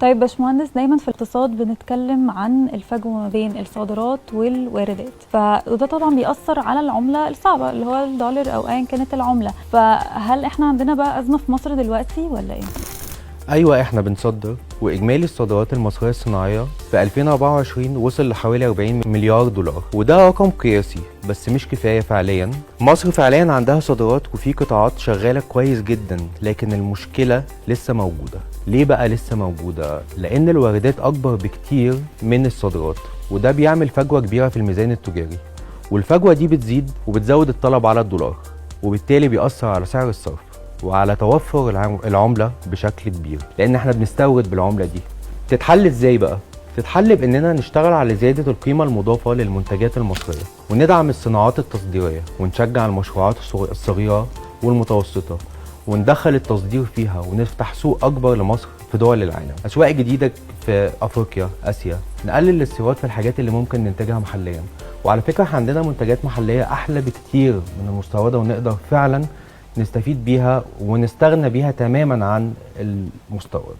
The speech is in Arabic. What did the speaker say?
طيب باشمهندس، دايما في الاقتصاد بنتكلم عن الفجوه ما بين الصادرات والواردات، وده طبعا بيأثر على العمله الصعبه اللي هو الدولار او ايا كانت العمله. فهل احنا عندنا بقى ازمه في مصر دلوقتي ولا ايه؟ ايوه، احنا بنصدر، واجمالي الصادرات المصريه الصناعيه في 2024 وصل لحوالي 40 مليار دولار، وده رقم قياسي بس مش كفايه فعليا. مصر فعليا عندها صادرات وفي قطاعات شغاله كويس جدا، لكن المشكله لسه موجوده. ليه بقى لسه موجوده؟ لان الواردات اكبر بكتير من الصادرات، وده بيعمل فجوه كبيره في الميزان التجاري، والفجوه دي بتزيد وبتزود الطلب على الدولار، وبالتالي بيأثر على سعر الصرف وعلى توفر العملة بشكل كبير، لأن احنا بنستورد بالعملة دي. تتحل ازاي بقى؟ تتحل بأننا نشتغل على زيادة القيمة المضافة للمنتجات المصرية، وندعم الصناعات التصديرية، ونشجع المشروعات الصغيرة والمتوسطة، وندخل التصدير فيها، ونفتح سوق أكبر لمصر في دول العالم، أسواق جديدة في أفريقيا، آسيا، نقلل الاستيراد في الحاجات اللي ممكن ننتجها محليا. وعلى فكرة احنا عندنا منتجات محلية أحلى بكتير من المستوردة، ونقدر فعلا نستفيد بيها ونستغنى بيها تماما عن المستورد.